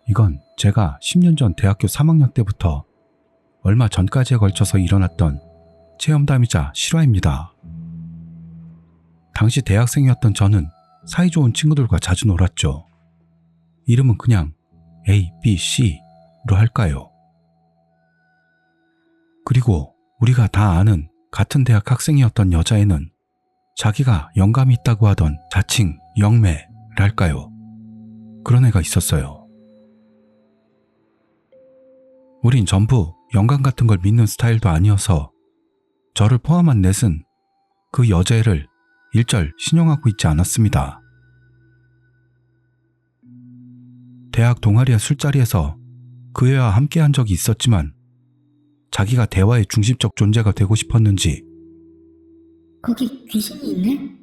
이건 제가 10년 전 대학교 3학년 때부터 얼마 전까지에 걸쳐서 일어났던 체험담이자 실화입니다. 당시 대학생이었던 저는 사이좋은 친구들과 자주 놀았죠. 이름은 그냥 A, B, C로 할까요? 그리고 우리가 다 아는 같은 대학 학생이었던 여자애는 자기가 영감이 있다고 하던 자칭 영매랄까요? 그런 애가 있었어요. 우린 전부 영감 같은 걸 믿는 스타일도 아니어서 저를 포함한 넷은 그 여자애를 일절 신용하고 있지 않았습니다. 대학 동아리의 술자리에서 그 애와 함께한 적이 있었지만 자기가 대화의 중심적 존재가 되고 싶었는지 거기 귀신이 있네?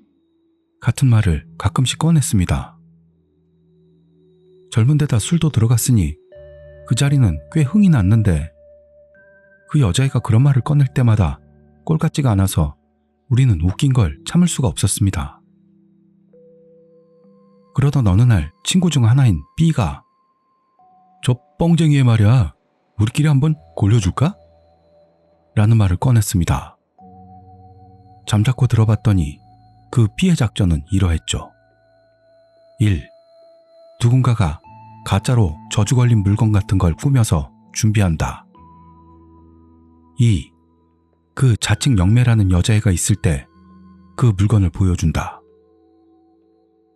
같은 말을 가끔씩 꺼냈습니다. 젊은 데다 술도 들어갔으니 그 자리는 꽤 흥이 났는데 그 여자애가 그런 말을 꺼낼 때마다 꼴 같지가 않아서 우리는 웃긴 걸 참을 수가 없었습니다. 그러던 어느 날 친구 중 하나인 B가 저 뻥쟁이의 말이야, 우리끼리 한번 골려줄까? 라는 말을 꺼냈습니다. 잠자코 들어봤더니 그 B의 작전은 이러했죠. 1. 누군가가 가짜로 저주 걸린 물건 같은 걸 꾸며서 준비한다. 2. 그 자칭 영매라는 여자애가 있을 때 그 물건을 보여준다.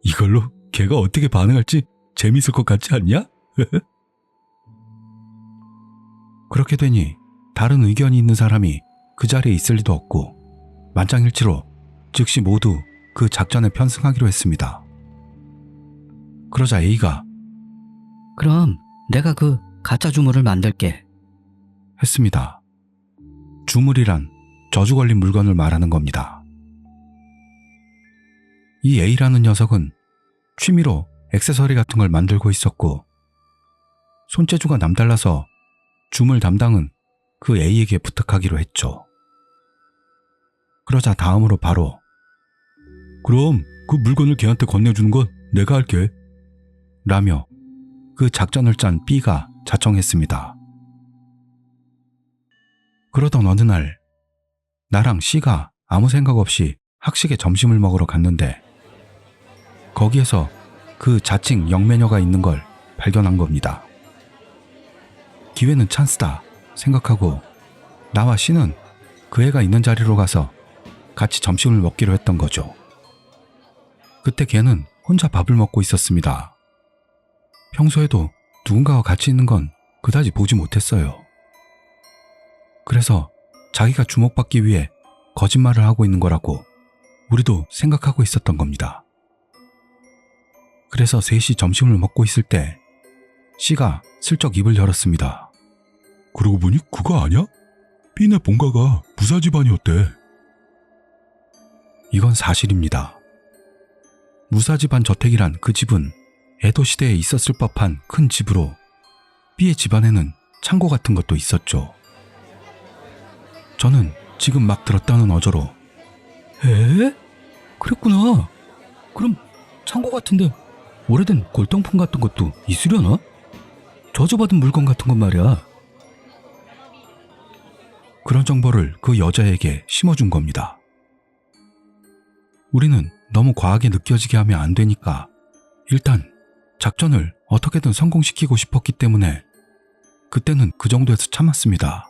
이걸로 걔가 어떻게 반응할지 재밌을 것 같지 않냐? 그렇게 되니 다른 의견이 있는 사람이 그 자리에 있을 리도 없고 만장일치로 즉시 모두 그 작전에 편승하기로 했습니다. 그러자 A가 그럼 내가 그 가짜 주물을 만들게. 했습니다. 주물이란 저주 걸린 물건을 말하는 겁니다. 이 A라는 녀석은 취미로 액세서리 같은 걸 만들고 있었고 손재주가 남달라서 주물 담당은 그 A에게 부탁하기로 했죠. 그러자 다음으로 바로 그럼 그 물건을 걔한테 건네주는 건 내가 할게 라며 그 작전을 짠 B가 자청했습니다. 그러던 어느 날 나랑 C가 아무 생각 없이 학식에 점심을 먹으러 갔는데 거기에서 그 자칭 영매녀가 있는 걸 발견한 겁니다. 기회는 찬스다 생각하고 나와 C는 그 애가 있는 자리로 가서 같이 점심을 먹기로 했던 거죠. 그때 걔는 혼자 밥을 먹고 있었습니다. 평소에도 누군가와 같이 있는 건 그다지 보지 못했어요. 그래서 자기가 주목받기 위해 거짓말을 하고 있는 거라고 우리도 생각하고 있었던 겁니다. 그래서 셋이 점심을 먹고 있을 때 C가 슬쩍 입을 열었습니다. 그러고 보니 그거 아냐? B네 본가가 부사 집안이었대. 이건 사실입니다. 무사집안 저택이란 그 집은 에도 시대에 있었을 법한 큰 집으로 B의 집안에는 창고 같은 것도 있었죠. 저는 지금 막 들었다는 어조로 에? 그랬구나. 그럼 창고 같은데 오래된 골동품 같은 것도 있으려나? 저주받은 물건 같은 건 말이야. 그런 정보를 그 여자에게 심어준 겁니다. 우리는 너무 과하게 느껴지게 하면 안 되니까 일단 작전을 어떻게든 성공시키고 싶었기 때문에 그때는 그 정도에서 참았습니다.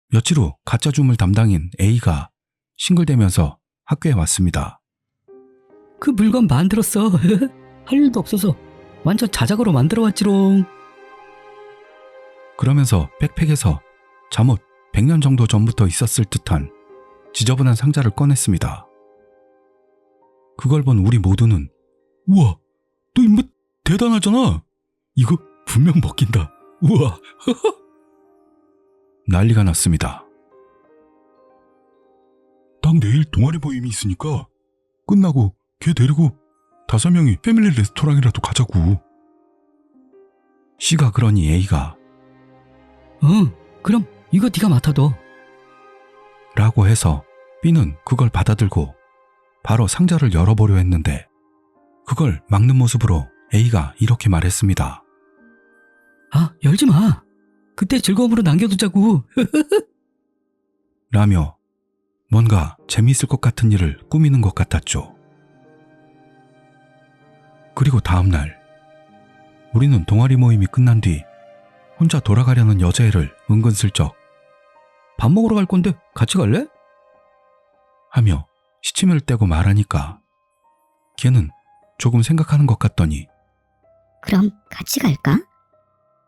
며칠 후 가짜 주물 담당인 A가 싱글대면서 학교에 왔습니다. 그 물건 만들었어. 할 일도 없어서 완전 자작으로 만들어 왔지롱. 그러면서 백팩에서 잠옷 100년 정도 전부터 있었을 듯한 지저분한 상자를 꺼냈습니다. 그걸 본 우리 모두는 우와, 너 인물 대단하잖아. 이거 분명 먹힌다. 우와. 난리가 났습니다. 딱 내일 동아리 모임이 있으니까 끝나고 걔 데리고 5명이 패밀리 레스토랑이라도 가자고. C가 그러니 A가 응, 그럼 이거 네가 맡아둬. 라고 해서 B는 그걸 받아들고 바로 상자를 열어보려 했는데 그걸 막는 모습으로 A가 이렇게 말했습니다. 아, 열지 마. 그때 즐거움으로 남겨두자고. 라며 뭔가 재미있을 것 같은 일을 꾸미는 것 같았죠. 그리고 다음날 우리는 동아리 모임이 끝난 뒤 혼자 돌아가려는 여자애를 은근슬쩍 밥 먹으러 갈 건데 같이 갈래? 하며 시치미를 떼고 말하니까 걔는 조금 생각하는 것 같더니 그럼 같이 갈까?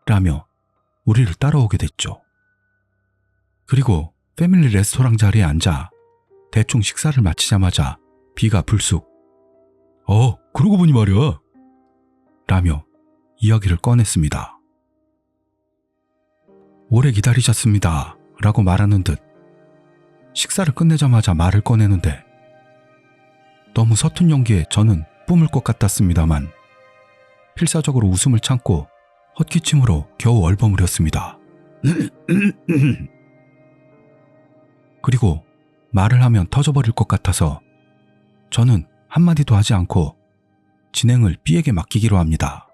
라며 우리를 따라오게 됐죠. 그리고 패밀리 레스토랑 자리에 앉아 대충 식사를 마치자마자 B가 불쑥 그러고 보니 말이야. 라며 이야기를 꺼냈습니다. 오래 기다리셨습니다. 라고 말하는 듯 식사를 끝내자마자 말을 꺼내는데 너무 서툰 연기에 저는 뿜을 것 같았습니다만 필사적으로 웃음을 참고 헛기침으로 겨우 얼버무렸습니다. 그리고 말을 하면 터져버릴 것 같아서 저는 한마디도 하지 않고 진행을 B에게 맡기기로 합니다.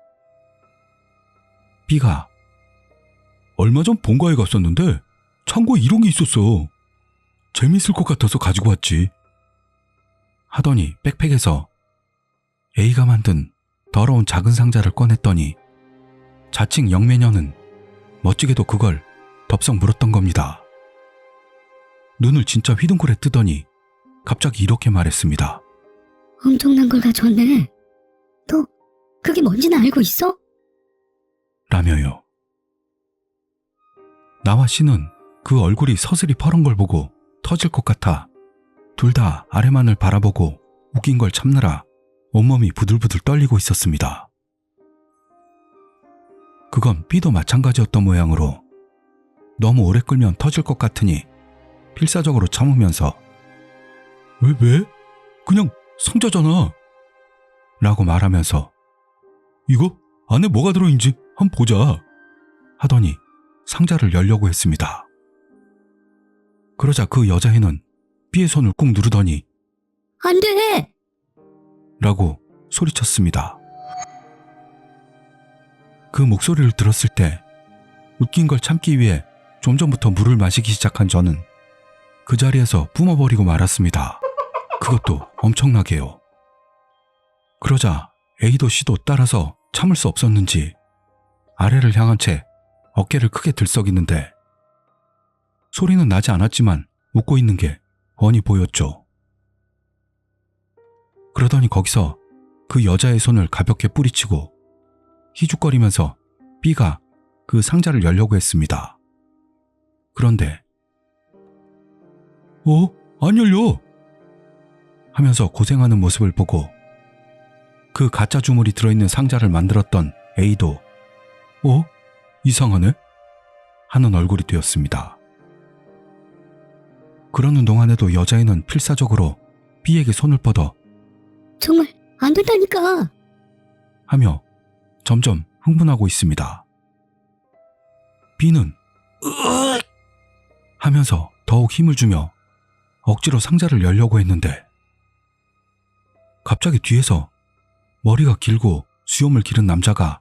B가 얼마 전 본가에 갔었는데 창고에 이런 게 있었어. 재밌을 것 같아서 가지고 왔지. 하더니 백팩에서 A가 만든 더러운 작은 상자를 꺼냈더니 자칭 영매녀는 멋지게도 그걸 덥석 물었던 겁니다. 눈을 진짜 휘둥그레 뜨더니 갑자기 이렇게 말했습니다. 엄청난 걸 가져왔네. 너 그게 뭔지는 알고 있어? 라며요. 나와 C는 그 얼굴이 서슬이 퍼런 걸 보고 터질 것 같아 둘 다 아래만을 바라보고 웃긴 걸 참느라 온몸이 부들부들 떨리고 있었습니다. 그건 B도 마찬가지였던 모양으로 너무 오래 끌면 터질 것 같으니 필사적으로 참으면서 왜? 그냥 상자잖아. 라고 말하면서 이거 안에 뭐가 들어있는지 한번 보자. 하더니 상자를 열려고 했습니다. 그러자 그 여자애는 B의 손을 꾹 누르더니 안 돼! 라고 소리쳤습니다. 그 목소리를 들었을 때 웃긴 걸 참기 위해 좀 전부터 물을 마시기 시작한 저는 그 자리에서 뿜어버리고 말았습니다. 그것도 엄청나게요. 그러자 A도 C도 따라서 참을 수 없었는지 아래를 향한 채 어깨를 크게 들썩이는데 소리는 나지 않았지만 웃고 있는 게 훤히 보였죠. 그러더니 거기서 그 여자의 손을 가볍게 뿌리치고 희죽거리면서 B가 그 상자를 열려고 했습니다. 그런데 안 열려. 하면서 고생하는 모습을 보고 그 가짜 주물이 들어있는 상자를 만들었던 A도 이상하네? 하는 얼굴이 되었습니다. 그러는 동안에도 여자애는 필사적으로 B에게 손을 뻗어 정말 안 된다니까. 하며 점점 흥분하고 있습니다. B는 하면서 더욱 힘을 주며 억지로 상자를 열려고 했는데 갑자기 뒤에서 머리가 길고 수염을 기른 남자가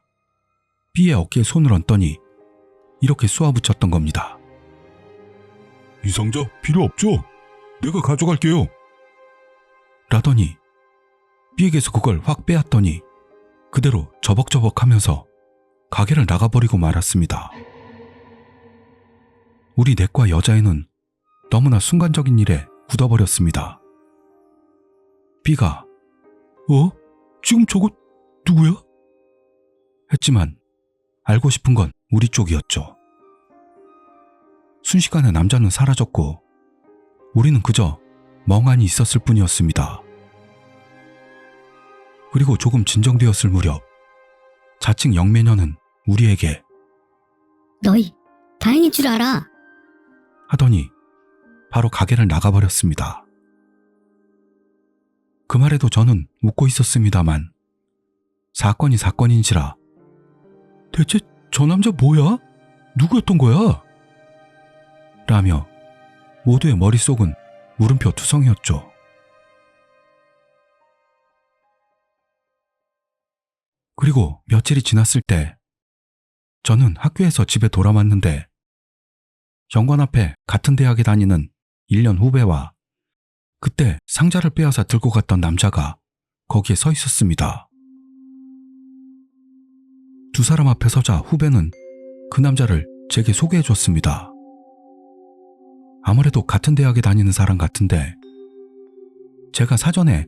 B의 어깨에 손을 얹더니 이렇게 쏘아붙였던 겁니다. 이 상자 필요 없죠? 내가 가져갈게요. 라더니 B에게서 그걸 확 빼앗더니 그대로 저벅저벅하면서 가게를 나가버리고 말았습니다. 우리 넷과 여자애는 너무나 순간적인 일에 굳어버렸습니다. B가 지금 저거 누구야? 했지만 알고 싶은 건 우리 쪽이었죠. 순식간에 남자는 사라졌고 우리는 그저 멍하니 있었을 뿐이었습니다. 그리고 조금 진정되었을 무렵 자칭 영매녀는 우리에게 너희 다행인 줄 알아. 하더니 바로 가게를 나가버렸습니다. 그 말에도 저는 웃고 있었습니다만 사건이 사건인지라 대체 저 남자 뭐야? 누구였던 거야? 라며 모두의 머릿속은 물음표 투성이었죠. 그리고 며칠이 지났을 때 저는 학교에서 집에 돌아왔는데 현관 앞에 같은 대학에 다니는 1년 후배와 그때 상자를 빼앗아 들고 갔던 남자가 거기에 서 있었습니다. 두 사람 앞에 서자 후배는 그 남자를 제게 소개해 줬습니다. 아무래도 같은 대학에 다니는 사람 같은데 제가 사전에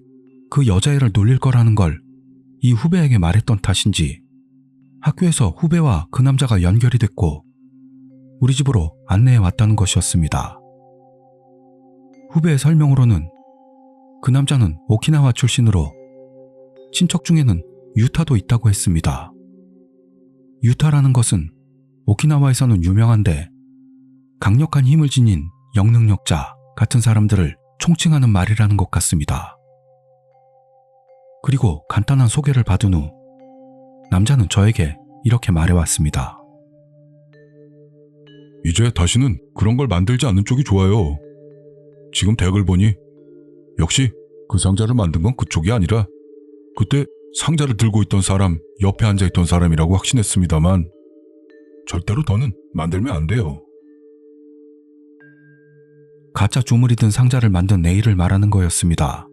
그 여자애를 놀릴 거라는 걸 이 후배에게 말했던 탓인지 학교에서 후배와 그 남자가 연결이 됐고 우리 집으로 안내해 왔다는 것이었습니다. 후배의 설명으로는 그 남자는 오키나와 출신으로 친척 중에는 유타도 있다고 했습니다. 유타라는 것은 오키나와에서는 유명한데 강력한 힘을 지닌 영능력자 같은 사람들을 총칭하는 말이라는 것 같습니다. 그리고 간단한 소개를 받은 후 남자는 저에게 이렇게 말해왔습니다. 이제 다시는 그런 걸 만들지 않는 쪽이 좋아요. 지금 덱을 보니 역시 그 상자를 만든 건 그쪽이 아니라 그때 상자를 들고 있던 사람, 옆에 앉아있던 사람이라고 확신했습니다만 절대로 더는 만들면 안 돼요. 가짜 주물이 든 상자를 만든 A를 말하는 거였습니다.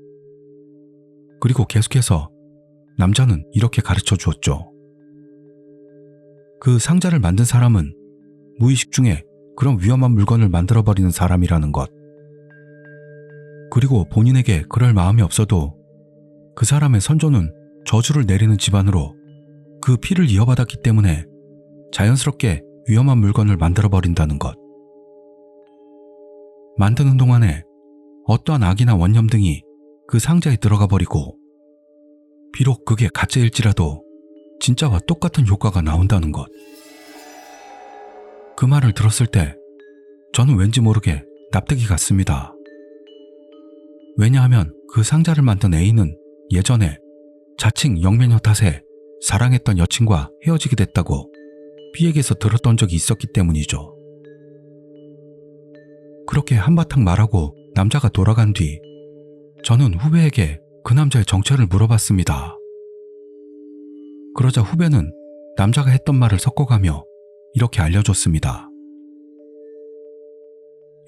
그리고 계속해서 남자는 이렇게 가르쳐 주었죠. 그 상자를 만든 사람은 무의식 중에 그런 위험한 물건을 만들어버리는 사람이라는 것. 그리고 본인에게 그럴 마음이 없어도 그 사람의 선조는 저주를 내리는 집안으로 그 피를 이어받았기 때문에 자연스럽게 위험한 물건을 만들어버린다는 것. 만드는 동안에 어떠한 악이나 원념 등이 그 상자에 들어가 버리고 비록 그게 가짜일지라도 진짜와 똑같은 효과가 나온다는 것. 그 말을 들었을 때 저는 왠지 모르게 납득이 갔습니다. 왜냐하면 그 상자를 만든 A는 예전에 자칭 영매녀 탓에 사랑했던 여친과 헤어지게 됐다고 B에게서 들었던 적이 있었기 때문이죠. 그렇게 한바탕 말하고 남자가 돌아간 뒤 저는 후배에게 그 남자의 정체를 물어봤습니다. 그러자 후배는 남자가 했던 말을 섞어가며 이렇게 알려줬습니다.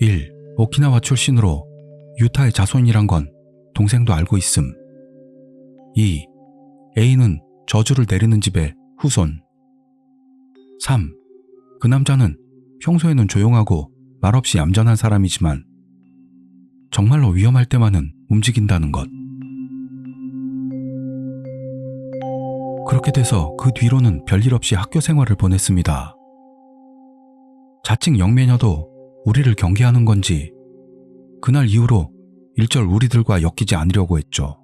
1. 오키나와 출신으로 유타의 자손이란 건 동생도 알고 있음. 2. A는 저주를 내리는 집의 후손. 3. 그 남자는 평소에는 조용하고 말없이 얌전한 사람이지만 정말로 위험할 때만은 움직인다는 것. 그렇게 돼서 그 뒤로는 별일 없이 학교 생활을 보냈습니다. 자칭 영매녀도 우리를 경계하는 건지 그날 이후로 일절 우리들과 엮이지 않으려고 했죠.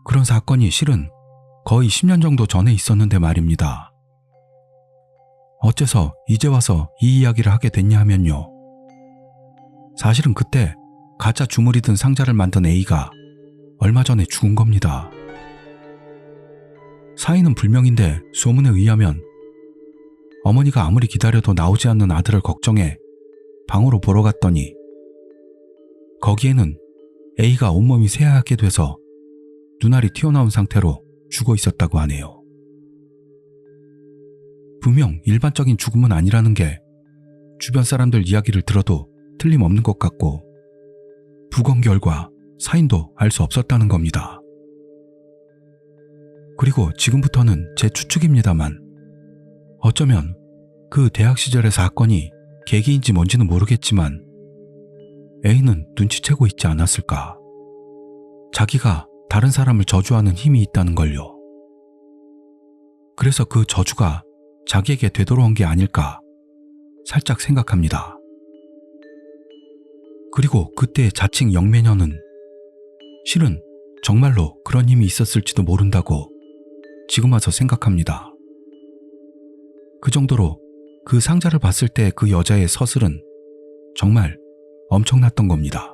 그런 사건이 실은 거의 10년 정도 전에 있었는데 말입니다. 어째서 이제 와서 이 이야기를 하게 됐냐 하면요. 사실은 그때 가짜 주물이 든 상자를 만든 A가 얼마 전에 죽은 겁니다. 사인은 불명인데 소문에 의하면 어머니가 아무리 기다려도 나오지 않는 아들을 걱정해 방으로 보러 갔더니 거기에는 A가 온몸이 새하얗게 돼서 눈알이 튀어나온 상태로 죽어 있었다고 하네요. 분명 일반적인 죽음은 아니라는 게 주변 사람들 이야기를 들어도 틀림없는 것 같고 부검 결과 사인도 알 수 없었다는 겁니다. 그리고 지금부터는 제 추측입니다만 어쩌면 그 대학 시절의 사건이 계기인지 뭔지는 모르겠지만 A는 눈치채고 있지 않았을까. 자기가 다른 사람을 저주하는 힘이 있다는 걸요. 그래서 그 저주가 자기에게 되돌아온 게 아닐까 살짝 생각합니다. 그리고 그때의 자칭 영매녀는 실은 정말로 그런 힘이 있었을지도 모른다고 지금 와서 생각합니다. 그 정도로 그 상자를 봤을 때 그 여자의 서슬은 정말 엄청났던 겁니다.